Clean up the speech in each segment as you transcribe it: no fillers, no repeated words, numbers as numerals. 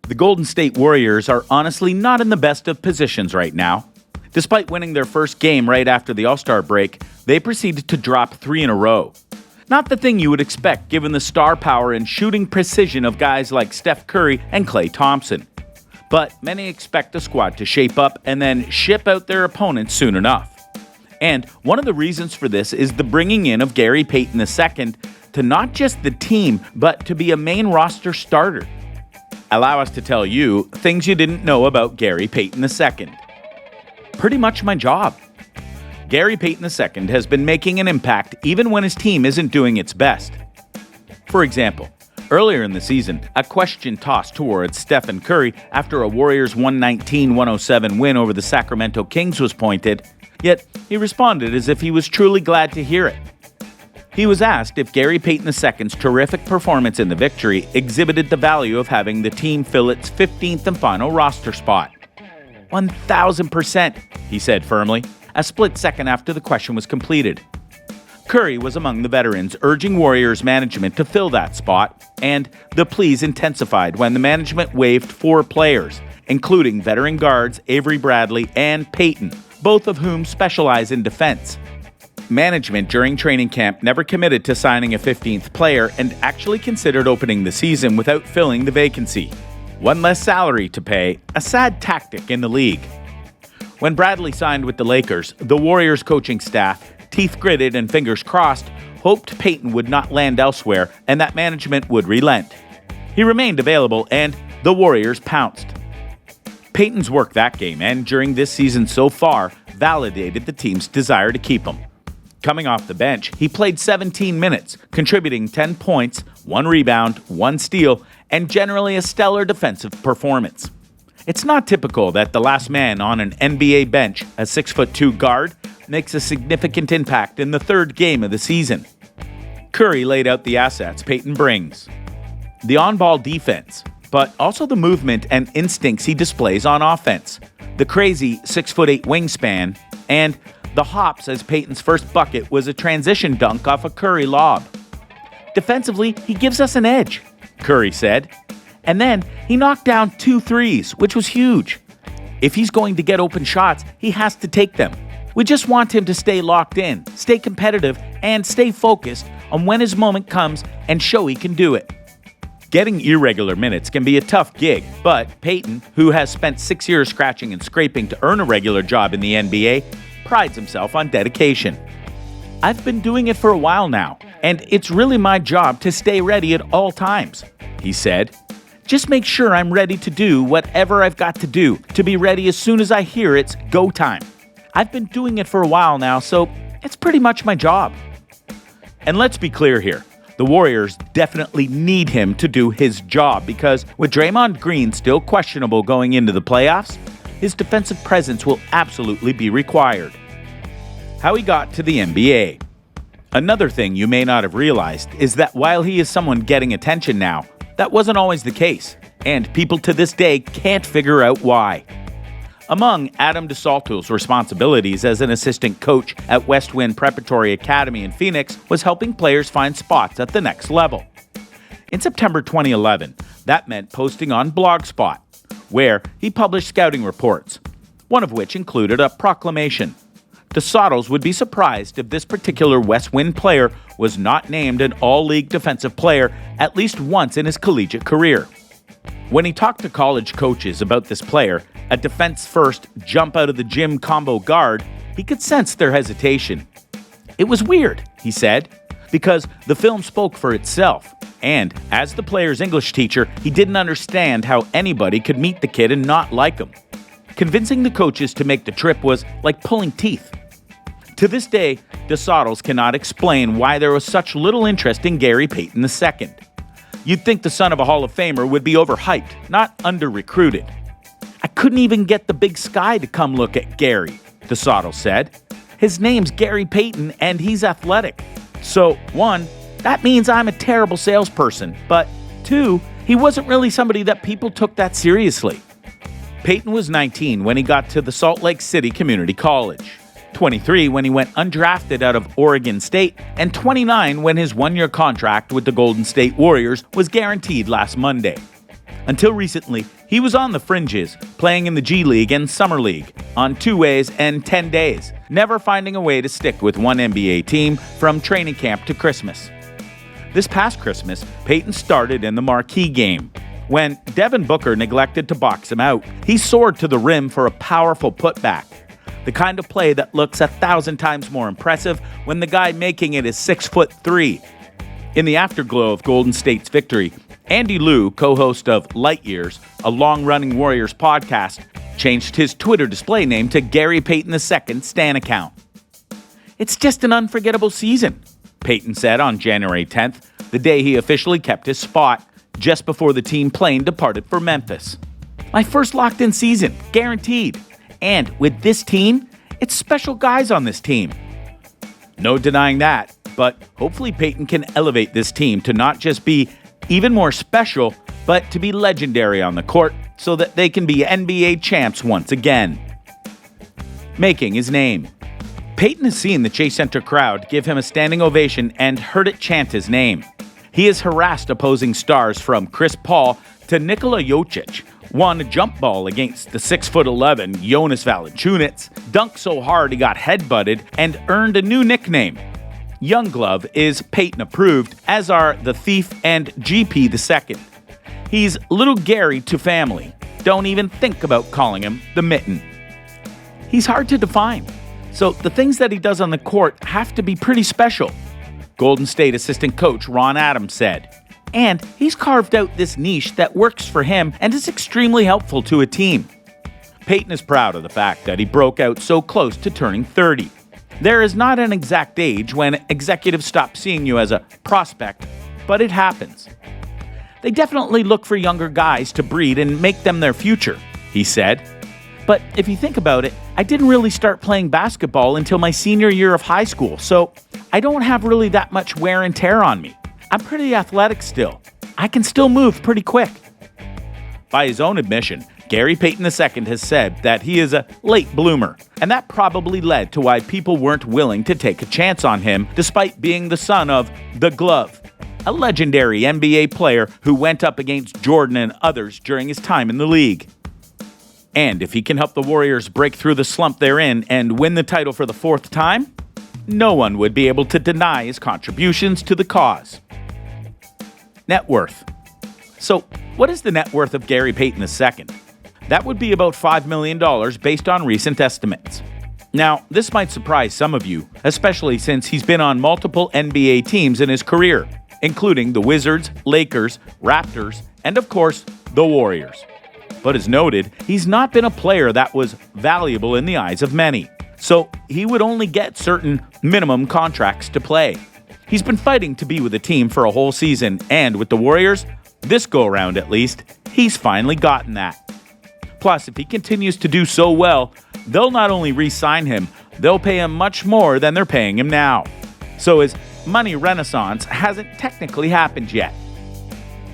The Golden State Warriors are honestly not in the best of positions right now. Despite winning their first game right after the All-Star break, they proceeded to drop 3 in a row. Not the thing you would expect given the star power and shooting precision of guys like Steph Curry and Klay Thompson. But many expect the squad to shape up and then ship out their opponents soon enough. And one of the reasons for this is the bringing in of Gary Payton II to not just the team, but to be a main roster starter. Allow us to tell you things you didn't know about Gary Payton II. Pretty much my job. Gary Payton II has been making an impact even when his team isn't doing its best. For example, earlier in the season, a question tossed towards Stephen Curry after a Warriors 119-107 win over the Sacramento Kings was pointed, yet he responded as if he was truly glad to hear it. He was asked if Gary Payton II's terrific performance in the victory exhibited the value of having the team fill its 15th and final roster spot. 1,000%, he said firmly, a split second after the question was completed. Curry was among the veterans urging Warriors management to fill that spot, and the pleas intensified when the management waived 4 players, including veteran guards Avery Bradley and Payton, both of whom specialize in defense. Management during training camp never committed to signing a 15th player and actually considered opening the season without filling the vacancy. One less salary to pay, a sad tactic in the league. When Bradley signed with the Lakers, the Warriors coaching staff, teeth gritted and fingers crossed, hoped Payton would not land elsewhere and that management would relent. He remained available and the Warriors pounced. Payton's work that game and during this season so far validated the team's desire to keep him. Coming off the bench, he played 17 minutes, contributing 10 points, 1 rebound, 1 steal, and generally a stellar defensive performance. It's not typical that the last man on an NBA bench, a 6'2" guard, makes a significant impact in the 3rd game of the season. Curry laid out the assets Payton brings. The on-ball defense, but also the movement and instincts he displays on offense. The crazy 6'8" wingspan, and the hops as Payton's first bucket was a transition dunk off a Curry lob. Defensively, he gives us an edge, Curry said. And then he knocked down 2 threes, which was huge. If he's going to get open shots, he has to take them. We just want him to stay locked in, stay competitive, and stay focused on when his moment comes and show he can do it. Getting irregular minutes can be a tough gig, but Payton, who has spent 6 years scratching and scraping to earn a regular job in the NBA, prides himself on dedication. I've been doing it for a while now, and it's really my job to stay ready at all times, he said. Just make sure I'm ready to do whatever I've got to do to be ready as soon as I hear it's go time. I've been doing it for a while now, so it's pretty much my job. And let's be clear here. The Warriors definitely need him to do his job because with Draymond Green still questionable going into the playoffs, his defensive presence will absolutely be required. How he got to the NBA. Another thing you may not have realized is that while he is someone getting attention now, that wasn't always the case, and people to this day can't figure out why. Among Adam DeSalto's responsibilities as an assistant coach at West Wind Preparatory Academy in Phoenix was helping players find spots at the next level. In September 2011, that meant posting on Blogspot, where he published scouting reports, one of which included a proclamation. DeSalto's would be surprised if this particular West Wind player was not named an All-League Defensive Player at least once in his collegiate career. When he talked to college coaches about this player, a defense-first, jump-out-of-the-gym combo guard, he could sense their hesitation. It was weird, he said, because the film spoke for itself, and as the player's English teacher, he didn't understand how anybody could meet the kid and not like him. Convincing the coaches to make the trip was like pulling teeth. To this day, DeSalto's cannot explain why there was such little interest in Gary Payton II. You'd think the son of a Hall of Famer would be overhyped, not under-recruited. I couldn't even get the Big Sky to come look at Gary, DeSalto said. His name's Gary Payton, and he's athletic. So, 1, that means I'm a terrible salesperson, but 2, he wasn't really somebody that people took that seriously. Payton was 19 when he got to the Salt Lake City Community College, 23 when he went undrafted out of Oregon State, and 29 when his 1-year contract with the Golden State Warriors was guaranteed last Monday. Until recently, he was on the fringes, playing in the G League and Summer League, on 2 ways and 10 days, never finding a way to stick with one NBA team from training camp to Christmas. This past Christmas, Payton started in the marquee game. When Devin Booker neglected to box him out, he soared to the rim for a powerful putback. The kind of play that looks 1,000 times more impressive when the guy making it is 6'3". In the afterglow of Golden State's victory, Andy Liu, co-host of Light Years, a long-running Warriors podcast, changed his Twitter display name to Gary Payton II Stan account. "It's just an unforgettable season," Payton said on January 10th, the day he officially kept his spot, just before the team plane departed for Memphis. "My first locked-in season, guaranteed. And with this team, it's special guys on this team." No denying that, but hopefully Payton can elevate this team to not just be even more special, but to be legendary on the court so that they can be NBA champs once again. Making his name. Payton has seen the Chase Center crowd give him a standing ovation and heard it chant his name. He has harassed opposing stars from Chris Paul to Nikola Jokic, won a jump ball against the 6'11" Jonas Valanciunas, dunked so hard he got headbutted, and earned a new nickname. Young Glove is Payton approved, as are the Thief and GP II. He's Little Gary to family. Don't even think about calling him the Mitten. He's hard to define, so the things that he does on the court have to be pretty special, Golden State assistant coach Ron Adams said. And he's carved out this niche that works for him and is extremely helpful to a team. Payton is proud of the fact that he broke out so close to turning 30. There is not an exact age when executives stop seeing you as a prospect, but it happens. "They definitely look for younger guys to breed and make them their future," he said. "But if you think about it, I didn't really start playing basketball until my senior year of high school, so I don't have really that much wear and tear on me. I'm pretty athletic still. I can still move pretty quick." By his own admission, Gary Payton II has said that he is a late bloomer, and that probably led to why people weren't willing to take a chance on him despite being the son of the Glove, a legendary NBA player who went up against Jordan and others during his time in the league. And if he can help the Warriors break through the slump they're in and win the title for the 4th time, no one would be able to deny his contributions to the cause. Net worth. So, what is the net worth of Gary Payton II? That would be about $5 million based on recent estimates. Now, this might surprise some of you, especially since he's been on multiple NBA teams in his career, including the Wizards, Lakers, Raptors, and of course, the Warriors. But as noted, he's not been a player that was valuable in the eyes of many, so he would only get certain minimum contracts to play. He's been fighting to be with the team for a whole season, and with the Warriors, this go-around at least, he's finally gotten that. Plus, if he continues to do so well, they'll not only re-sign him, they'll pay him much more than they're paying him now. So his money renaissance hasn't technically happened yet.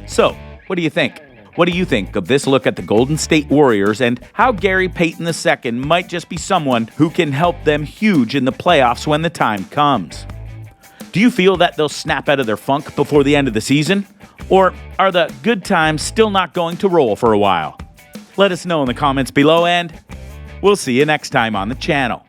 So, what do you think? What do you think of this look at the Golden State Warriors and how Gary Payton II might just be someone who can help them huge in the playoffs when the time comes? Do you feel that they'll snap out of their funk before the end of the season? Or are the good times still not going to roll for a while? Let us know in the comments below, and we'll see you next time on the channel.